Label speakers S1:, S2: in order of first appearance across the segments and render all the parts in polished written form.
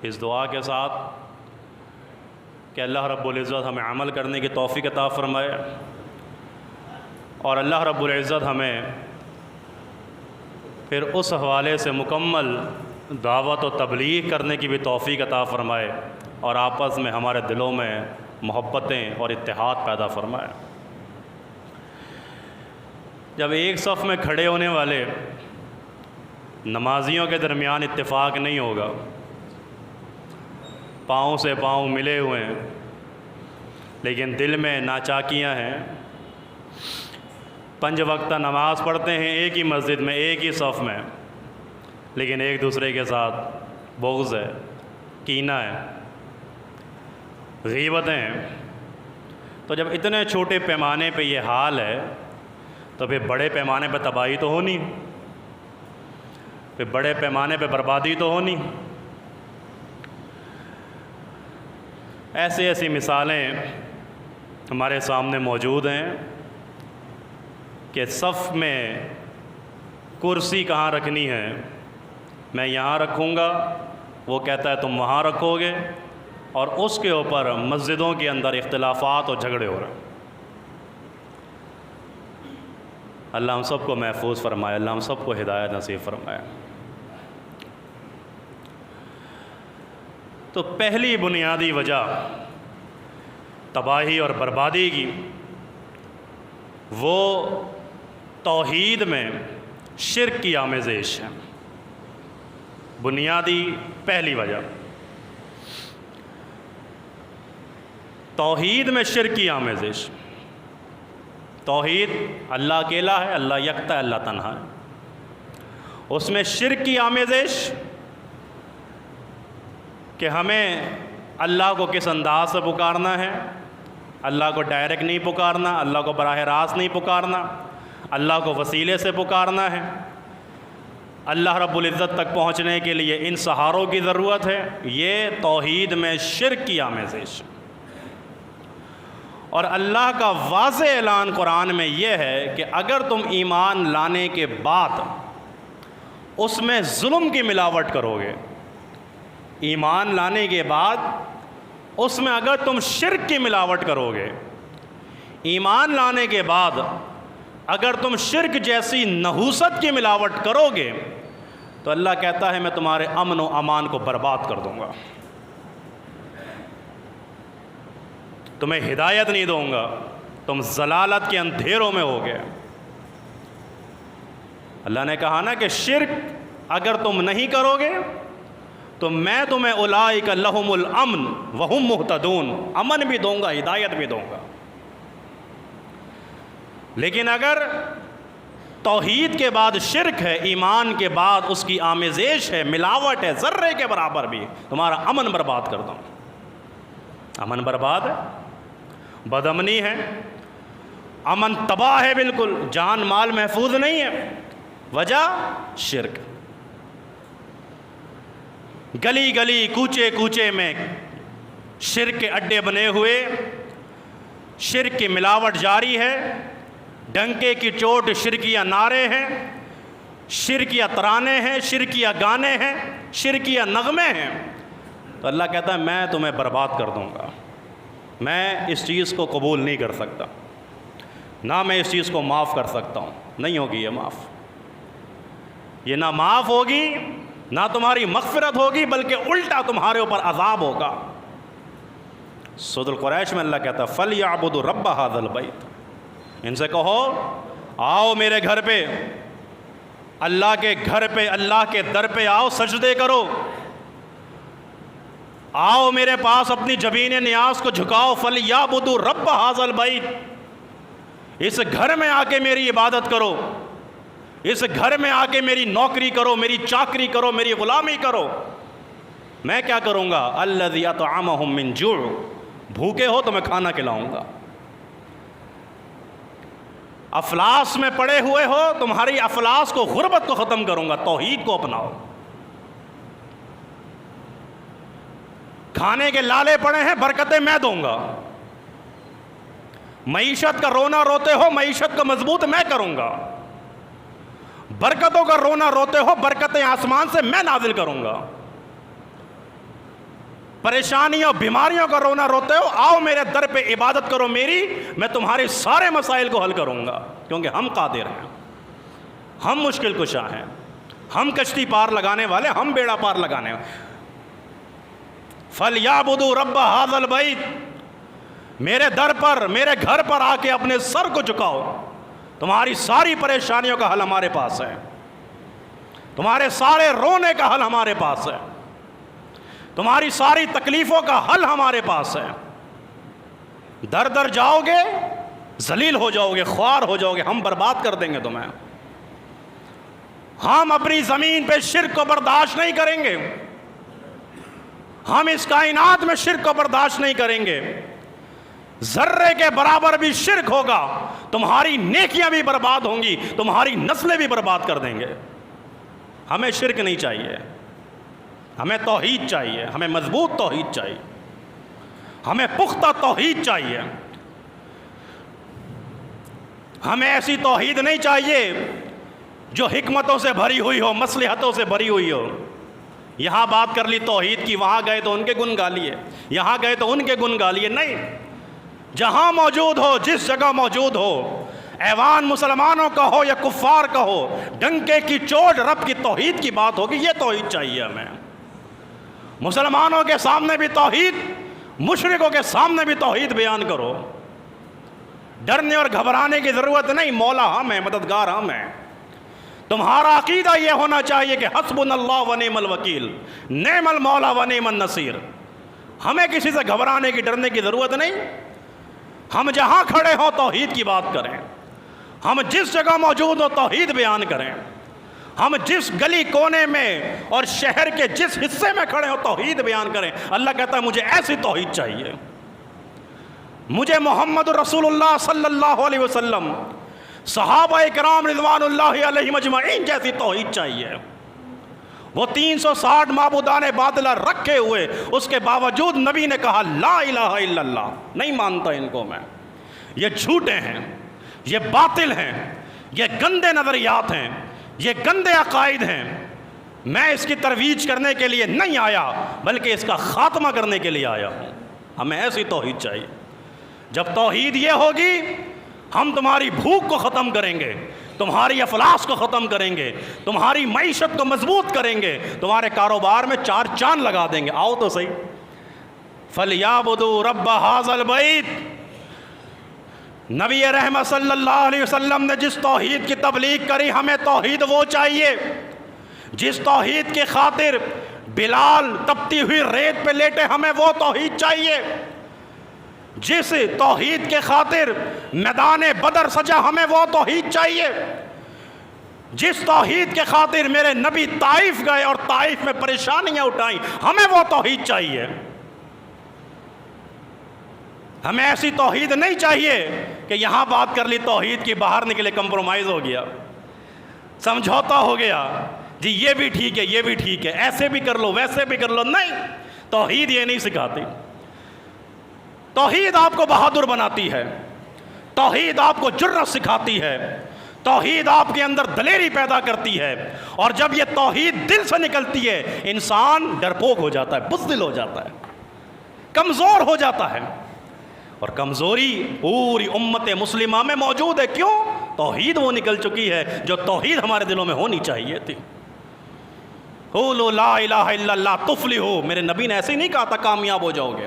S1: اس دعا کے ساتھ کہ اللہ رب العزت ہمیں عمل کرنے کی توفیق عطا فرمائے، اور اللہ رب العزت ہمیں پھر اس حوالے سے مکمل دعوت و تبلیغ کرنے کی بھی توفیق عطا فرمائے، اور آپس میں ہمارے دلوں میں محبتیں اور اتحاد پیدا فرمائے۔ جب ایک صف میں کھڑے ہونے والے نمازیوں کے درمیان اتفاق نہیں ہوگا، پاؤں سے پاؤں ملے ہوئے ہیں لیکن دل میں ناچاکیاں ہیں، 5 وقتہ نماز پڑھتے ہیں ایک ہی مسجد میں ایک ہی صف میں، لیکن ایک دوسرے کے ساتھ بغض ہے، کینہ ہے، غیبتیں ہیں، تو جب اتنے چھوٹے پیمانے پہ یہ حال ہے تو پھر بڑے پیمانے پہ تباہی تو ہونی، پھر بڑے پیمانے پہ بربادی تو ہونی۔ ایسی مثالیں ہمارے سامنے موجود ہیں کہ صف میں کرسی کہاں رکھنی ہے، میں یہاں رکھوں گا، وہ کہتا ہے تم وہاں رکھو گے، اور اس کے اوپر مسجدوں کے اندر اختلافات اور جھگڑے ہو رہے ہیں۔ اللہ ہم سب کو محفوظ فرمائے، اللہ ہم سب کو ہدایت نصیب فرمائے۔ تو پہلی بنیادی وجہ تباہی اور بربادی کی وہ توحید میں شرک کی آمیزش ہے، بنیادی پہلی وجہ توحید میں شرک کی آمیزش۔ توحید اللہ اکیلا ہے، اللہ یکتا ہے، اللہ تنہا ہے، اس میں شرک کی آمیزش کہ ہمیں اللہ کو کس انداز سے پکارنا ہے، اللہ کو ڈائریکٹ نہیں پکارنا، اللہ کو براہ راست نہیں پکارنا، اللہ کو وسیلے سے پکارنا ہے، اللہ رب العزت تک پہنچنے کے لیے ان سہاروں کی ضرورت ہے۔ یہ توحید میں شرک کی آمیزش، اور اللہ کا واضح اعلان قرآن میں یہ ہے کہ اگر تم ایمان لانے کے بعد اس میں ظلم کی ملاوٹ کرو گے، ایمان لانے کے بعد اس میں اگر تم شرک کی ملاوٹ کرو گے، ایمان لانے کے بعد اگر تم شرک جیسی نحوست کی ملاوٹ کرو گے، تو اللہ کہتا ہے میں تمہارے امن و امان کو برباد کر دوں گا، تمہیں ہدایت نہیں دوں گا، تم ضلالت کے اندھیروں میں ہوگے۔ اللہ نے کہا نا کہ شرک اگر تم نہیں کرو گے تو میں تمہیں اولئک لہم الامن وہم مہتدون، امن بھی دوں گا، ہدایت بھی دوں گا۔ لیکن اگر توحید کے بعد شرک ہے، ایمان کے بعد اس کی آمیزش ہے، ملاوٹ ہے ذرے کے برابر بھی، تمہارا امن برباد کر دوں۔ امن برباد ہے، بدامنی ہے، امن تباہ ہے، بالکل جان مال محفوظ نہیں ہے، وجہ شرک۔ گلی گلی کوچے کوچے میں شرک کے اڈے بنے ہوئے، شرک کی ملاوٹ جاری ہے، ڈنکے کی چوٹ شرکیہ نعرے ہیں، شرکیہ ترانے ہیں، شرکیہ گانے ہیں، شرکیہ نغمے ہیں، تو اللہ کہتا ہے میں تمہیں برباد کر دوں گا، میں اس چیز کو قبول نہیں کر سکتا، نہ میں اس چیز کو معاف کر سکتا ہوں، نہیں ہوگی یہ معاف، یہ نہ معاف ہوگی نہ تمہاری مغفرت ہوگی، بلکہ الٹا تمہارے اوپر عذاب ہوگا۔ سورۃ القریش میں اللہ کہتا ہے فَلْيَعْبُدُوا رَبَّ هَذَا الْبَيْتِ، ان سے کہو آؤ میرے گھر پہ، اللہ کے گھر پہ، اللہ کے در پہ آؤ، سجدے کرو، آؤ میرے پاس اپنی جبین نیاز کو جھکاؤ، فَلْيَعْبُدُوا رَبَّ هَذَا الْبَيْتِ، اس گھر میں آ کے میری عبادت کرو، اس گھر میں آ کے میری نوکری کرو، میری چاکری کرو، میری غلامی کرو۔ میں کیا کروں گا؟ الذی اطعمہم من جوع، بھوکے ہو تو میں کھانا کھلاؤں گا، افلاس میں پڑے ہوئے ہو، تمہاری افلاس کو، غربت کو ختم کروں گا، توحید کو اپناؤ۔ کھانے کے لالے پڑے ہیں، برکتیں میں دوں گا، معیشت کا رونا روتے ہو، معیشت کو مضبوط میں کروں گا، برکتوں کا رونا روتے ہو، برکتیں آسمان سے میں نازل کروں گا۔ پریشانیوں بیماریوں کا رونا روتے ہو، آؤ میرے در پہ عبادت کرو میری، میں تمہارے سارے مسائل کو حل کروں گا، کیونکہ ہم قادر ہیں، ہم مشکل کشا ہیں، ہم کشتی پار لگانے والے، ہم بیڑا پار لگانے والے۔ فَلْيَعْبُدُوا رَبَّ هَذَا الْبَيْتِ، میرے در پر، میرے گھر پر آ کے اپنے سر کو جھکاؤ، تمہاری ساری پریشانیوں کا حل ہمارے پاس ہے، تمہارے سارے رونے کا حل ہمارے پاس ہے، تمہاری ساری تکلیفوں کا حل ہمارے پاس ہے۔ در در جاؤ گے، ذلیل ہو جاؤ گے، خوار ہو جاؤ گے، ہم برباد کر دیں گے تمہیں۔ ہم اپنی زمین پہ شرک کو برداشت نہیں کریں گے، ہم اس کائنات میں شرک کو برداشت نہیں کریں گے۔ ذرے کے برابر بھی شرک ہوگا، تمہاری نیکیاں بھی برباد ہوں گی، تمہاری نسلیں بھی برباد کر دیں گے۔ ہمیں شرک نہیں چاہیے، ہمیں توحید چاہیے، ہمیں مضبوط توحید چاہیے، ہمیں پختہ توحید چاہیے۔ ہمیں ایسی توحید نہیں چاہیے جو حکمتوں سے بھری ہوئی ہو، مصلحتوں سے بھری ہوئی ہو۔ یہاں بات کر لی توحید کی، وہاں گئے تو ان کے گن گا لیے، یہاں گئے تو ان کے گن گا لیے۔ نہیں، جہاں موجود ہو، جس جگہ موجود ہو، ایوان مسلمانوں کا ہو یا کفار کا ہو، ڈنکے کی چوٹ رب کی توحید کی بات ہوگی، یہ توحید چاہیے ہمیں۔ مسلمانوں کے سامنے بھی توحید، مشرکوں کے سامنے بھی توحید بیان کرو۔ ڈرنے اور گھبرانے کی ضرورت نہیں، مولا ہم ہیں، مددگار ہم ہیں۔ تمہارا عقیدہ یہ ہونا چاہیے کہ حسبنا اللہ و نعم الوکیل، نعم المولا و نعم النصیر۔ ہمیں کسی سے گھبرانے کی، ڈرنے کی ضرورت نہیں۔ ہم جہاں کھڑے ہوں توحید کی بات کریں، ہم جس جگہ موجود ہو توحید بیان کریں، ہم جس گلی کونے میں اور شہر کے جس حصے میں کھڑے ہو توحید بیان کریں۔ اللہ کہتا ہے مجھے ایسی توحید چاہیے، مجھے محمد رسول اللہ صلی اللہ علیہ وسلم، صحابہ کرام رضوان اللہ علیہم اجمعین جیسی توحید چاہیے۔ وہ 360 معبودان باطلہ رکھے ہوئے، اس کے باوجود نبی نے کہا لا الہ الا اللہ، نہیں مانتا ان کو میں، یہ جھوٹے ہیں، یہ باطل ہیں، یہ گندے نظریات ہیں، یہ گندے عقائد ہیں، میں اس کی ترویج کرنے کے لیے نہیں آیا بلکہ اس کا خاتمہ کرنے کے لیے آیا ہوں۔ ہمیں ایسی توحید چاہیے۔ جب توحید یہ ہوگی، ہم تمہاری بھوک کو ختم کریں گے، تمہاری افلاس کو ختم کریں گے، تمہاری معیشت کو مضبوط کریں گے، تمہارے کاروبار میں 4 چاند لگا دیں گے۔ آؤ تو صحیح۔ فَلْيَعْبُدُوا رَبَّ هَذَا الْبَيْتِ، نبی رحمت صلی اللہ علیہ وسلم نے جس توحید کی تبلیغ کری، ہمیں توحید وہ چاہیے جس توحید کی خاطر بلال تپتی ہوئی ریت پہ لیٹے، ہمیں وہ توحید چاہیے۔ جس توحید کے خاطر میدان بدر سجا، ہمیں وہ توحید چاہیے۔ جس توحید کے خاطر میرے نبی طائف گئے اور طائف میں پریشانیاں اٹھائیں، ہمیں وہ توحید چاہیے۔ ہمیں ایسی توحید نہیں چاہیے کہ یہاں بات کر لی توحید کی، باہر نکلے کمپرومائز ہو گیا، سمجھوتا ہو گیا، جی یہ بھی ٹھیک ہے، یہ بھی ٹھیک ہے، ایسے بھی کر لو، ویسے بھی کر لو۔ نہیں، توحید یہ نہیں سکھاتی۔ توحید آپ کو بہادر بناتی ہے، توحید آپ کو جرأت سکھاتی ہے، توحید آپ کے اندر دلیری پیدا کرتی ہے، اور جب یہ توحید دل سے نکلتی ہے انسان ڈرپوک ہو جاتا ہے، بزدل ہو جاتا ہے، کمزور ہو جاتا ہے۔ اور کمزوری پوری امت مسلمہ میں موجود ہے۔ کیوں؟ توحید وہ نکل چکی ہے جو توحید ہمارے دلوں میں ہونی چاہیے تھی۔ قولوا لا الہ الا اللہ تفلحوا، میرے نبی نے ایسے ہی نہیں کہا تھا کامیاب ہو جاؤ گے۔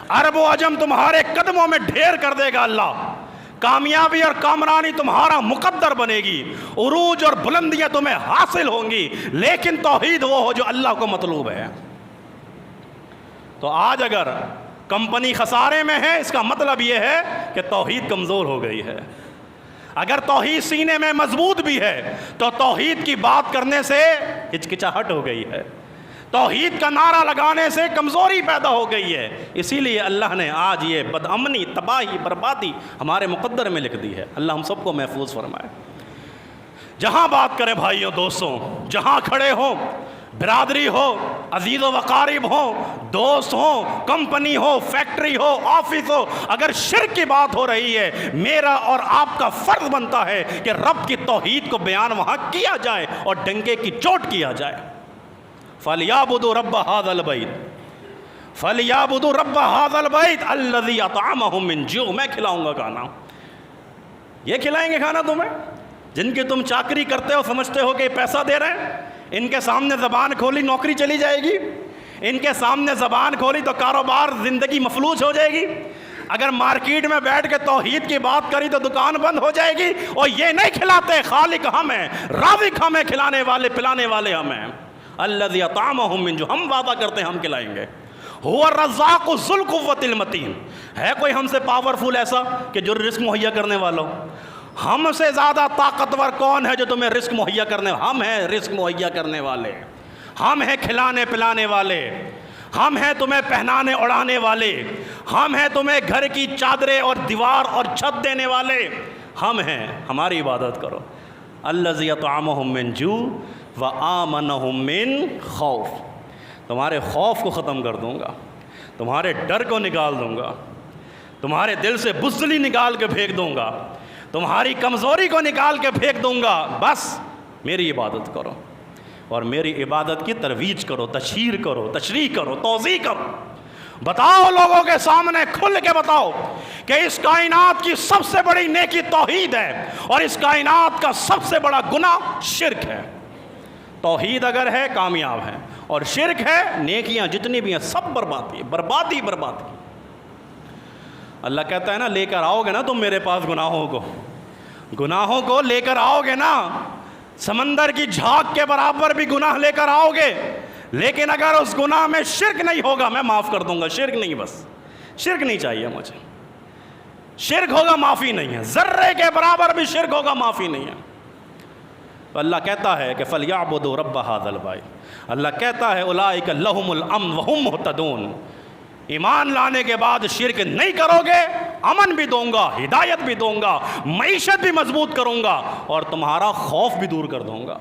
S1: عرب و عجم تمہارے قدموں میں ڈھیر کر دے گا اللہ، کامیابی اور کامرانی تمہارا مقدر بنے گی، عروج اور بلندیاں تمہیں حاصل ہوں گی، لیکن توحید وہ ہو جو اللہ کو مطلوب ہے۔ تو آج اگر کمپنی خسارے میں ہے، اس کا مطلب یہ ہے کہ توحید کمزور ہو گئی ہے۔ اگر توحید سینے میں مضبوط بھی ہے تو توحید کی بات کرنے سے ہچکچاہٹ ہو گئی ہے، توحید کا نعرہ لگانے سے کمزوری پیدا ہو گئی ہے۔ اسی لیے اللہ نے آج یہ بدامنی، تباہی، بربادی ہمارے مقدر میں لکھ دی ہے۔ اللہ ہم سب کو محفوظ فرمائے۔ جہاں بات کریں بھائیوں دوستوں، جہاں کھڑے ہوں، برادری ہو، عزیز و اقارب ہوں، دوست ہوں، کمپنی ہو، فیکٹری ہو، آفس ہو، اگر شرک کی بات ہو رہی ہے، میرا اور آپ کا فرض بنتا ہے کہ رب کی توحید کو بیان وہاں کیا جائے اور ڈنکے کی چوٹ کیا جائے۔ فَلْيَعْبُدُوا رَبَّ هَذَا الْبَيْتِ، فَلْيَعْبُدُوا رَبَّ هَذَا الْبَيْتِ الَّذِي أَطْعَمَهُم مِّن جُوع. میں کھلاؤں گا کھانا. یہ کھلائیں گے کھانا تمہیں جن کی تم چاکری کرتے ہو, سمجھتے ہو کہ پیسہ دے رہے ہیں. ان کے سامنے زبان کھولی نوکری چلی جائے گی, ان کے سامنے زبان کھولی تو کاروبار زندگی مفلوج ہو جائے گی. اگر مارکیٹ میں بیٹھ کے توحید کی بات کری تو دکان بند ہو جائے گی. اور یہ نہیں کھلاتے, خالق ہم ہیں, رازق ہم ہیں, کھلانے والے پلانے والے ہم ہیں. الذی اطعمہم من جوع, ہم وعدہ کرتے ہیں ہم کھلائیں گے. هو الرزاق ذو القوۃ المتین. ہے کوئی ہم سے پاورفل ایسا کہ جو رزق مہیا کرنے والا ہو؟ ہم سے زیادہ طاقتور کون ہے جو تمہیں رزق مہیا کرنے؟ ہم ہیں رزق مہیا کرنے والے, ہم ہیں کھلانے پلانے والے, ہم ہیں تمہیں پہنانے اڑانے والے, ہم ہیں تمہیں گھر کی چادریں اور دیوار اور چھت دینے والے, ہم ہیں. ہماری عبادت کرو. الذی اطعمہم من جوع وآمنہم من خوف. تمہارے خوف کو ختم کر دوں گا, تمہارے ڈر کو نکال دوں گا, تمہارے دل سے بزدلی نکال کے پھینک دوں گا, تمہاری کمزوری کو نکال کے پھینک دوں گا. بس میری عبادت کرو اور میری عبادت کی ترویج کرو, تشہیر کرو, تشریح کرو, توضیح کرو. بتاؤ لوگوں کے سامنے کھل کے بتاؤ کہ اس کائنات کی سب سے بڑی نیکی توحید ہے اور اس کائنات کا سب سے بڑا گناہ شرک ہے. توحید اگر ہے کامیاب ہے, اور شرک ہے نیکیاں جتنی بھی ہیں سب بربادی, بربادی بربادی. اللہ کہتا ہے نا, لے کر آؤ گے نا تم میرے پاس گناہوں کو لے کر آؤ گے نا, سمندر کی جھاگ کے برابر بھی گناہ لے کر آؤ گے, لیکن اگر اس گناہ میں شرک نہیں ہوگا میں معاف کر دوں گا. شرک نہیں, بس شرک نہیں چاہیے مجھے. شرک ہوگا معافی نہیں ہے, ذرے کے برابر بھی شرک ہوگا معافی نہیں ہے. تو اللہ کہتا ہے کہ فَلْيَعْبُدُوا رَبَّ هَذَا الْبَيْتِ. اللہ کہتا ہے اولئک لَهُمُ الْأَمْنُ وَهُمْ مُهْتَدُونَ. ایمان لانے کے بعد شرک نہیں کرو گے, امن بھی دوں گا, ہدایت بھی دوں گا, معیشت بھی مضبوط کروں گا اور تمہارا خوف بھی دور کر دوں گا.